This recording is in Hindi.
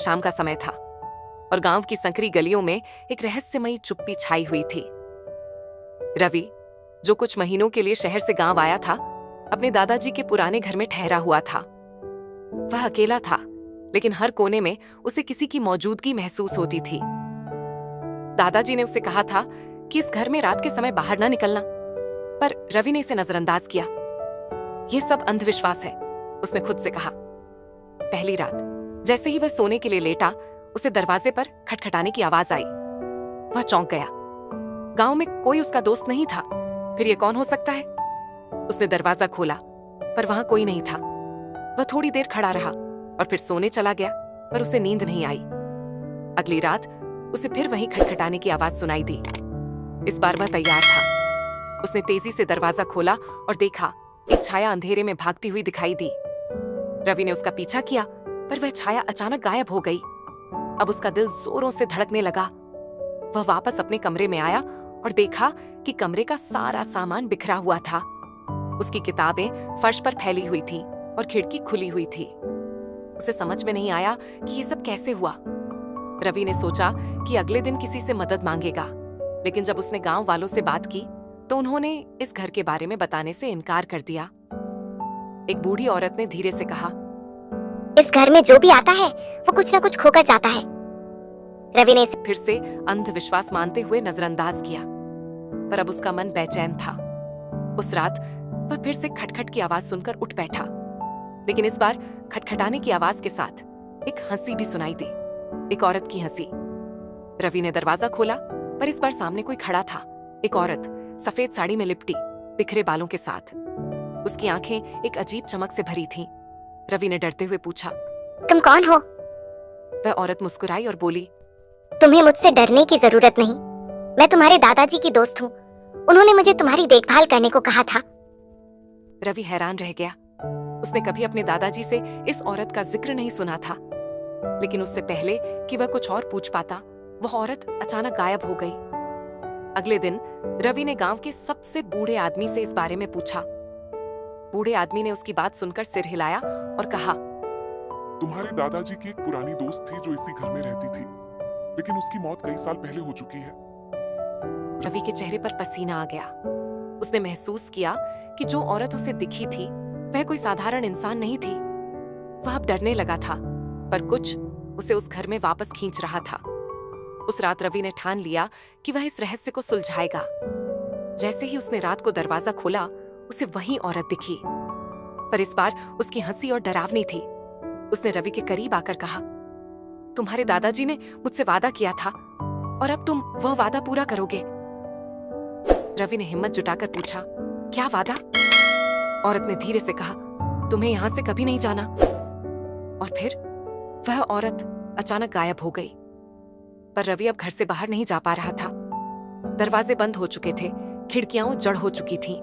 शाम का समय था और गांव की संकरी गलियों में एक रहस्यमयी चुप्पी छाई हुई थी। रवि, जो कुछ महीनों के लिए शहर से गांव आया था, अपने दादाजी के पुराने घर में ठहरा हुआ था। वह अकेला था, लेकिन हर कोने में उसे किसी की मौजूदगी महसूस होती थी। दादाजी ने उससे कहा था कि इस घर में रात के समय बाहर ना निकलना, पर रवि ने इसे नजरअंदाज किया। यह सब अंधविश्वास है, उसने खुद से कहा। पहली रात जैसे ही वह सोने के लिए लेटा, उसे दरवाजे पर खटखटाने की आवाज आई। वह चौंक गया। गांव में कोई उसका दोस्त नहीं था, फिर यह कौन हो सकता है? उसने दरवाजा खोला, पर वहां कोई नहीं था। वह थोड़ी देर खड़ा रहा और फिर सोने चला गया, पर उसे नींद नहीं आई। अगली रात उसे फिर वहीं खटखटाने की आवाज सुनाई दी। इस बार वह तैयार था। उसने तेजी से दरवाजा खोला और देखा, एक छाया अंधेरे में भागती हुई दिखाई दी। रवि ने उसका पीछा किया, पर वह छाया अचानक गायब हो गई। अब उसका दिल जोरों से धड़कने लगा। वह वापस अपने कमरे में आया और देखा कि कमरे का सारा सामान बिखरा हुआ था। उसकी किताबें फर्श पर फैली हुई थीं और खिड़की खुली हुई थी। उसे समझ में नहीं आया कि ये सब कैसे हुआ। रवि ने सोचा कि अगले दिन किसी से मदद मांगेगा, लेकिन जब उसने गांव वालों से बात की तो उन्होंने इस घर के बारे में बताने से इनकार कर दिया। एक बूढ़ी औरत ने धीरे से कहा, इस घर में जो भी आता है वो कुछ ना कुछ खोकर जाता है। रवि ने इसे फिर से अंधविश्वास मानते हुए नजरअंदाज किया, पर अब उसका मन बेचैन था। उस रात वह फिर से खटखट की आवाज सुनकर उठ बैठा, लेकिन इस बार खटखटाने की आवाज के साथ एक हंसी भी सुनाई दी, एक औरत की हंसी। रवि ने दरवाजा खोला, पर इस बार सामने कोई खड़ा था। एक औरत, सफेद साड़ी में लिपटी, बिखरे बालों के साथ। उसकी आंखें एक अजीब चमक से भरी थीं। रवि ने डरते हुए पूछा, तुम कौन हो? वह औरत मुस्कुराई और बोली, तुम्हें मुझसे डरने की जरूरत नहीं। मैं तुम्हारे दादाजी की दोस्त हूँ। उन्होंने मुझे तुम्हारी देखभाल करने को कहा था। रवि हैरान रह गया। उसने कभी अपने दादाजी से इस औरत का जिक्र नहीं सुना था, लेकिन उससे पहले कि वह कुछ और पूछ पाता, वह औरत अचानक गायब हो गई। अगले दिन रवि ने गांव के सबसे बूढ़े आदमी से इस बारे में पूछा। बूढ़े आदमी ने उसकी बात सुनकर सिर हिलाया और कहा, तुम्हारे दादाजी की एक पुरानी दोस्त थी जो इसी घर में रहती थी, लेकिन उसकी मौत कई साल पहले हो चुकी है। रवि के चेहरे पर पसीना आ गया। उसने महसूस किया कि जो औरत उसे दिखी थी वह कोई साधारण इंसान नहीं थी। वह अब डरने लगा था, पर कुछ उसे उस घर में वापस खींच रहा था। उस रात रवि ने ठान लिया कि वह इस रहस्य को सुलझाएगा। जैसे ही उसने रात को दरवाजा खोला, उसे वही औरत दिखी, पर इस बार उसकी हंसी और डरावनी थी। उसने रवि के करीब आकर कहा, तुम्हारे दादाजी ने मुझसे वादा किया था और अब तुम वह वादा पूरा करोगे। रवि ने हिम्मत जुटाकर पूछा, क्या वादा? औरत ने धीरे से कहा, तुम्हें यहां से कभी नहीं जाना। और फिर वह औरत अचानक गायब हो गई। पर रवि अब घर से बाहर नहीं जा पा रहा था। दरवाजे बंद हो चुके थे, खिड़कियां जड़ हो चुकी थीं